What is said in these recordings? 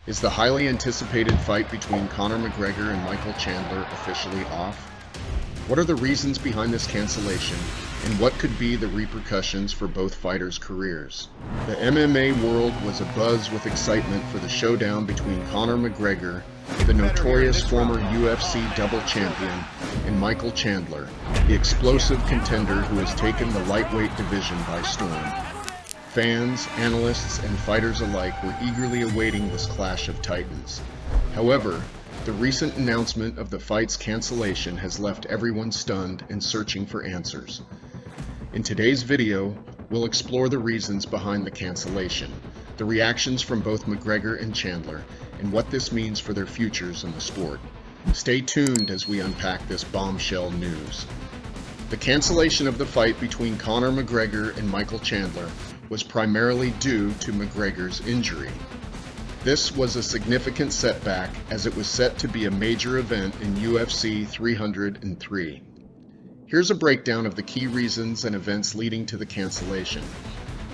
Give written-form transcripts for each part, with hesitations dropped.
Is the highly anticipated fight between Conor McGregor and Michael Chandler officially off? What are the reasons behind this cancellation, and what could be the repercussions for both fighters' careers? The MMA world was abuzz with excitement for the showdown between Conor McGregor, the notorious former UFC double champion, and Michael Chandler, the explosive contender who has taken the lightweight division by storm. Fans, analysts, and fighters alike were eagerly awaiting this clash of titans. However, the recent announcement of the fight's cancellation has left everyone stunned and searching for answers. In today's video, we'll explore the reasons behind the cancellation, the reactions from both McGregor and Chandler, and what this means for their futures in the sport. Stay tuned as we unpack this bombshell news. The cancellation of the fight between Conor McGregor and Michael Chandler was primarily due to McGregor's injury. This was a significant setback as it was set to be a major event in UFC 303. Here's a breakdown of the key reasons and events leading to the cancellation.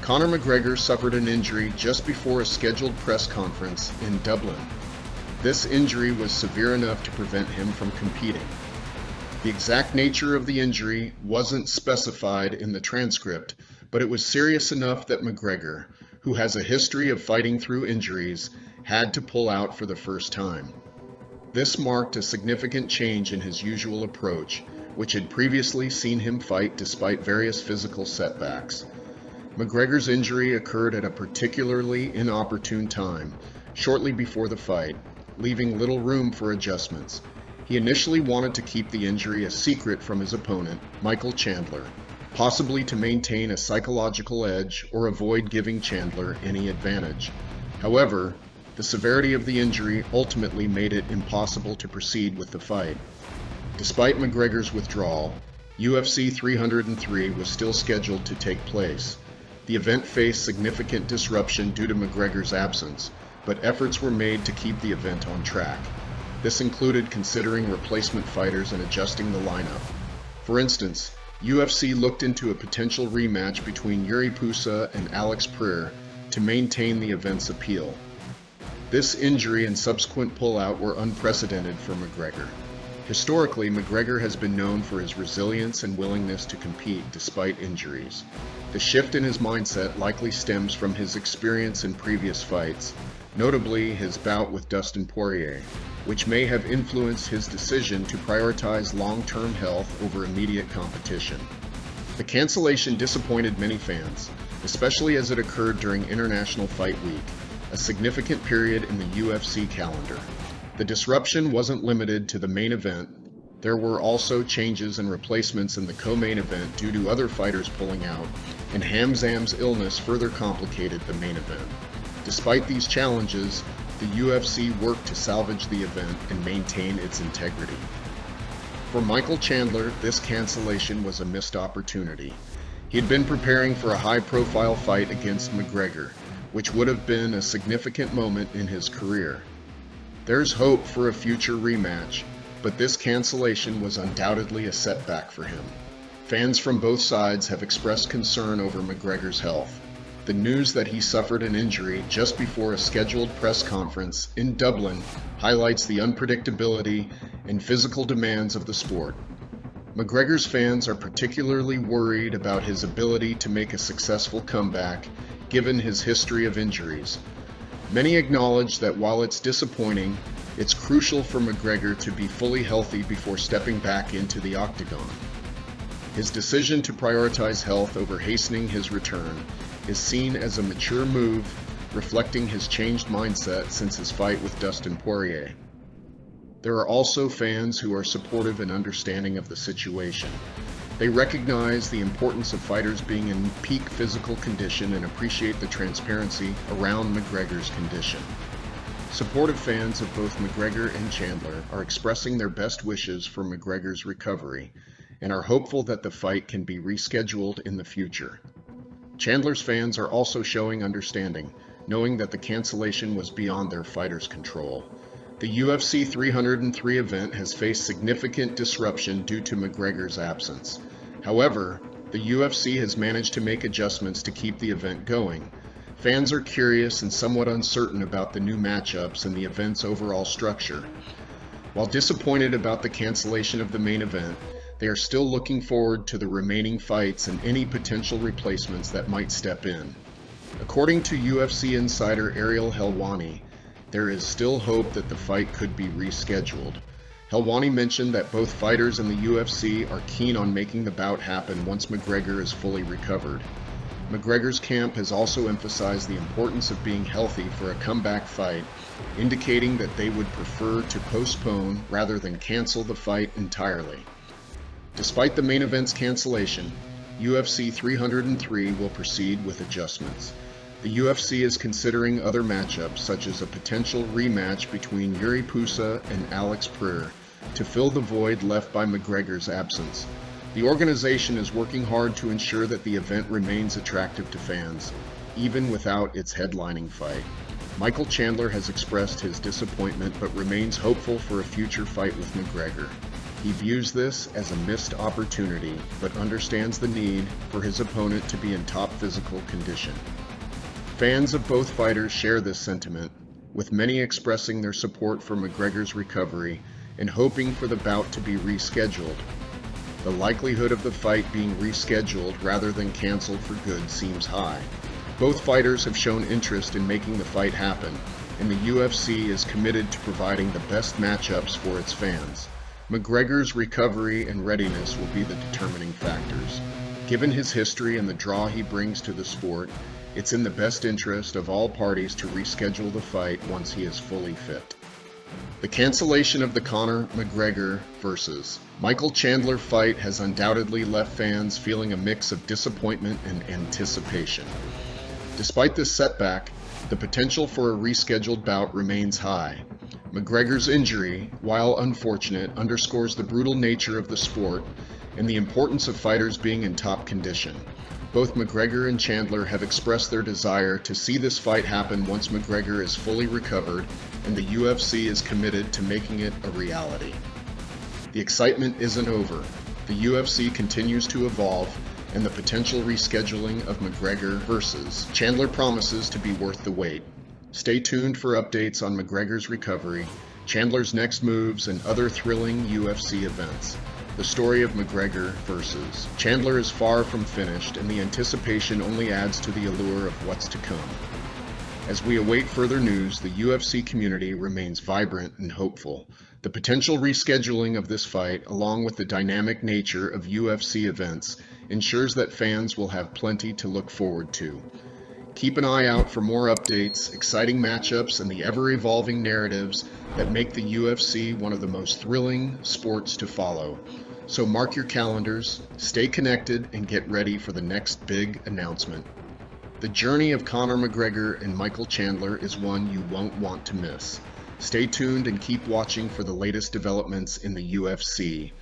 Conor McGregor suffered an injury just before a scheduled press conference in Dublin. This injury was severe enough to prevent him from competing. The exact nature of the injury wasn't specified in the transcript, but it was serious enough that McGregor, who has a history of fighting through injuries, had to pull out for the first time. This marked a significant change in his usual approach, which had previously seen him fight despite various physical setbacks. McGregor's injury occurred at a particularly inopportune time, shortly before the fight, leaving little room for adjustments. He initially wanted to keep the injury a secret from his opponent, Michael Chandler, possibly to maintain a psychological edge or avoid giving Chandler any advantage. However, the severity of the injury ultimately made it impossible to proceed with the fight. Despite McGregor's withdrawal, UFC 303 was still scheduled to take place. The event faced significant disruption due to McGregor's absence, but efforts were made to keep the event on track. This included considering replacement fighters and adjusting the lineup. For instance, UFC looked into a potential rematch between Yuri Pusa and Alex Pereira to maintain the event's appeal. This injury and subsequent pullout were unprecedented for McGregor. Historically, McGregor has been known for his resilience and willingness to compete despite injuries. The shift in his mindset likely stems from his experience in previous fights, notably his bout with Dustin Poirier, which may have influenced his decision to prioritize long-term health over immediate competition. The cancellation disappointed many fans, especially as it occurred during International Fight Week, a significant period in the UFC calendar. The disruption wasn't limited to the main event. There were also changes and replacements in the co-main event due to other fighters pulling out, and Hamzam's illness further complicated the main event. Despite these challenges, the UFC worked to salvage the event and maintain its integrity. For Michael Chandler, this cancellation was a missed opportunity. He had been preparing for a high-profile fight against McGregor, which would have been a significant moment in his career. There's hope for a future rematch, but this cancellation was undoubtedly a setback for him. Fans from both sides have expressed concern over McGregor's health. The news that he suffered an injury just before a scheduled press conference in Dublin highlights the unpredictability and physical demands of the sport. McGregor's fans are particularly worried about his ability to make a successful comeback, given his history of injuries. Many acknowledge that while it's disappointing, it's crucial for McGregor to be fully healthy before stepping back into the octagon. His decision to prioritize health over hastening his return is seen as a mature move, reflecting his changed mindset since his fight with Dustin Poirier. There are also fans who are supportive and understanding of the situation. They recognize the importance of fighters being in peak physical condition and appreciate the transparency around McGregor's condition. Supportive fans of both McGregor and Chandler are expressing their best wishes for McGregor's recovery and are hopeful that the fight can be rescheduled in the future. Chandler's fans are also showing understanding, knowing that the cancellation was beyond their fighter's control. The UFC 303 event has faced significant disruption due to McGregor's absence. However, the UFC has managed to make adjustments to keep the event going. Fans are curious and somewhat uncertain about the new matchups and the event's overall structure. While disappointed about the cancellation of the main event, they are still looking forward to the remaining fights and any potential replacements that might step in. According to UFC insider Ariel Helwani, there is still hope that the fight could be rescheduled. Helwani mentioned that both fighters in the UFC are keen on making the bout happen once McGregor is fully recovered. McGregor's camp has also emphasized the importance of being healthy for a comeback fight, indicating that they would prefer to postpone rather than cancel the fight entirely. Despite the main event's cancellation, UFC 303 will proceed with adjustments. The UFC is considering other matchups, such as a potential rematch between Yuri Pusa and Alex Pereira, to fill the void left by McGregor's absence. The organization is working hard to ensure that the event remains attractive to fans, even without its headlining fight. Michael Chandler has expressed his disappointment but remains hopeful for a future fight with McGregor. He views this as a missed opportunity, but understands the need for his opponent to be in top physical condition. Fans of both fighters share this sentiment, with many expressing their support for McGregor's recovery and hoping for the bout to be rescheduled. The likelihood of the fight being rescheduled rather than canceled for good seems high. Both fighters have shown interest in making the fight happen, and the UFC is committed to providing the best matchups for its fans. McGregor's recovery and readiness will be the determining factors. Given his history and the draw he brings to the sport, it's in the best interest of all parties to reschedule the fight once he is fully fit. The cancellation of the Conor McGregor vs. Michael Chandler fight has undoubtedly left fans feeling a mix of disappointment and anticipation. Despite this setback, the potential for a rescheduled bout remains high. McGregor's injury, while unfortunate, underscores the brutal nature of the sport and the importance of fighters being in top condition. Both McGregor and Chandler have expressed their desire to see this fight happen once McGregor is fully recovered, and the UFC is committed to making it a reality. The excitement isn't over. The UFC continues to evolve, and the potential rescheduling of McGregor vs. Chandler promises to be worth the wait. Stay tuned for updates on McGregor's recovery, Chandler's next moves, and other thrilling UFC events. The story of McGregor vs. Chandler is far from finished, and the anticipation only adds to the allure of what's to come. As we await further news, the UFC community remains vibrant and hopeful. The potential rescheduling of this fight, along with the dynamic nature of UFC events, ensures that fans will have plenty to look forward to. Keep an eye out for more updates, exciting matchups, and the ever-evolving narratives that make the UFC one of the most thrilling sports to follow. So mark your calendars, stay connected, and get ready for the next big announcement. The journey of Conor McGregor and Michael Chandler is one you won't want to miss. Stay tuned and keep watching for the latest developments in the UFC.